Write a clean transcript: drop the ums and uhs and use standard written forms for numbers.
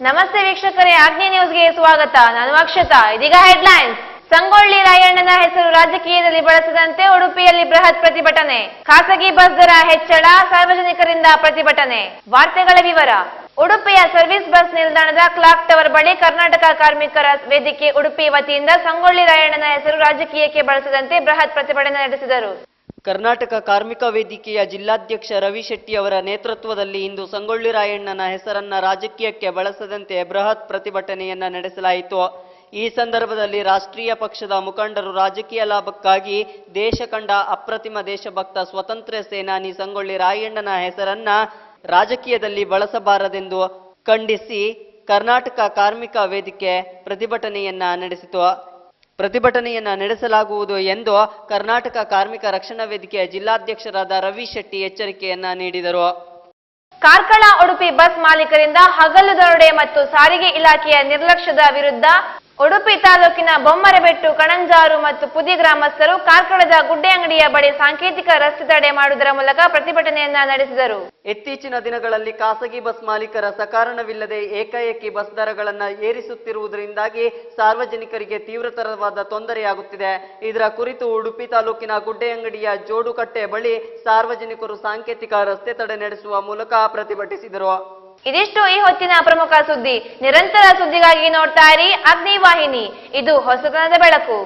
ನಮಸ್ತೆ ವೀಕ್ಷಕರೇ, ಆಗ್ನೇ ನ್ಯೂಸ್ಗೆ ಸ್ವಾಗತ. ನಾನು ಅಕ್ಷತಾ. ಇದೀಗ ಹೆಡ್ಲೈನ್ಸ್. ಸಂಗೊಳ್ಳಿ ರಾಯಣ್ಣನ ಹೆಸರು ರಾಜಕೀಯದಲ್ಲಿ ಬಳಸದಂತೆ ಉಡುಪಿಯಲ್ಲಿ ಬೃಹತ್ ಪ್ರತಿಭಟನೆ. ಖಾಸಗಿ ಬಸ್ ದರ ಹೆಚ್ಚಳ, ಸಾರ್ವಜನಿಕರಿಂದ ಪ್ರತಿಭಟನೆ. ವಾರ್ತೆಗಳ ವಿವರ. ಉಡುಪಿಯ ಸರ್ವಿಸ್ ಬಸ್ ನಿಲ್ದಾಣದ ಕ್ಲಾಕ್ ಟವರ್ ಬಳಿ ಕರ್ನಾಟಕ ಕಾರ್ಮಿಕರ ವೇದಿಕೆ ಉಡುಪಿ ವತಿಯಿಂದ ಸಂಗೊಳ್ಳಿ ರಾಯಣ್ಣನ ಹೆಸರು ರಾಜಕೀಯಕ್ಕೆ ಬಳಸದಂತೆ ಬೃಹತ್ ಪ್ರತಿಭಟನೆ ನಡೆಸಿದರು. ಕರ್ನಾಟಕ ಕಾರ್ಮಿಕ ವೇದಿಕೆಯ ಜಿಲ್ಲಾಧ್ಯಕ್ಷ ರವಿ ಶೆಟ್ಟಿ ಅವರ ನೇತೃತ್ವದಲ್ಲಿ ಇಂದು ಸಂಗೊಳ್ಳಿ ರಾಯಣ್ಣನ ಹೆಸರನ್ನ ರಾಜಕೀಯಕ್ಕೆ ಬಳಸದಂತೆ ಬೃಹತ್ ಪ್ರತಿಭಟನೆಯನ್ನ ನಡೆಸಲಾಯಿತು. ಈ ಸಂದರ್ಭದಲ್ಲಿ ರಾಷ್ಟ್ರೀಯ ಪಕ್ಷದ ಮುಖಂಡರು ರಾಜಕೀಯ ಲಾಭಕ್ಕಾಗಿ ದೇಶ ಕಂಡ ಅಪ್ರತಿಮ ದೇಶಭಕ್ತ ಸ್ವತಂತ್ರ ಸೇನಾನಿ ಸಂಗೊಳ್ಳಿ ರಾಯಣ್ಣನ ಹೆಸರನ್ನ ರಾಜಕೀಯದಲ್ಲಿ ಬಳಸಬಾರದೆಂದು ಖಂಡಿಸಿ ಕರ್ನಾಟಕ ಕಾರ್ಮಿಕ ವೇದಿಕೆ ಪ್ರತಿಭಟನೆಯನ್ನ ನಡೆಸಿತು. ಪ್ರತಿಭಟನೆಯನ್ನ ನಡೆಸಲಾಗುವುದು ಎಂದು ಕರ್ನಾಟಕ ಕಾರ್ಮಿಕ ರಕ್ಷಣಾ ವೇದಿಕೆಯ ಜಿಲ್ಲಾಧ್ಯಕ್ಷರಾದ ರವಿ ಶೆಟ್ಟಿ ಎಚ್ಚರಿಕೆಯನ್ನ ನೀಡಿದರು. ಕಾರ್ಕಳ ಉಡುಪಿ ಬಸ್ ಮಾಲೀಕರಿಂದ ಹಗಲು ದರೋಡೆ ಮತ್ತು ಸಾರಿಗೆ ಇಲಾಖೆಯ ನಿರ್ಲಕ್ಷ್ಯದ ವಿರುದ್ಧ ಉಡುಪಿ ತಾಲೂಕಿನ ಬೊಮ್ಮರಬೆಟ್ಟು, ಕಣಂಜಾರು ಮತ್ತು ಪುದಿ ಗ್ರಾಮಸ್ಥರು ಕಾರ್ಕಳದ ಗುಡ್ಡೆ ಅಂಗಡಿಯ ಬಳಿ ಸಾಂಕೇತಿಕ ರಸ್ತೆ ತಡೆ ಮಾಡುವುದರ ಮೂಲಕ ಪ್ರತಿಭಟನೆಯನ್ನ ನಡೆಸಿದರು. ಇತ್ತೀಚಿನ ದಿನಗಳಲ್ಲಿ ಖಾಸಗಿ ಬಸ್ ಮಾಲೀಕರ ಸಕಾರಣವಿಲ್ಲದೆ ಏಕಾಏಕಿ ಬಸ್ ದರಗಳನ್ನು ಏರಿಸುತ್ತಿರುವುದರಿಂದಾಗಿ ಸಾರ್ವಜನಿಕರಿಗೆ ತೀವ್ರತರವಾದ ತೊಂದರೆಯಾಗುತ್ತಿದೆ. ಇದರ ಕುರಿತು ಉಡುಪಿ ತಾಲೂಕಿನ ಗುಡ್ಡೆ ಅಂಗಡಿಯ ಜೋಡುಕಟ್ಟೆ ಬಳಿ ಸಾರ್ವಜನಿಕರು ಸಾಂಕೇತಿಕ ರಸ್ತೆ ತಡೆ ನಡೆಸುವ ಮೂಲಕ ಪ್ರತಿಭಟಿಸಿದರು. ಇದಿಷ್ಟು ಈ ಹೊತ್ತಿನ ಪ್ರಮುಖ ಸುದ್ದಿ. ನಿರಂತರ ಸುದ್ದಿಗಾಗಿ ನೋಡ್ತಾ ಇರಿ ಅಗ್ನಿ ವಾಹಿನಿ. ಇದು ಹೊಸತನದ ಬೆಳಕು.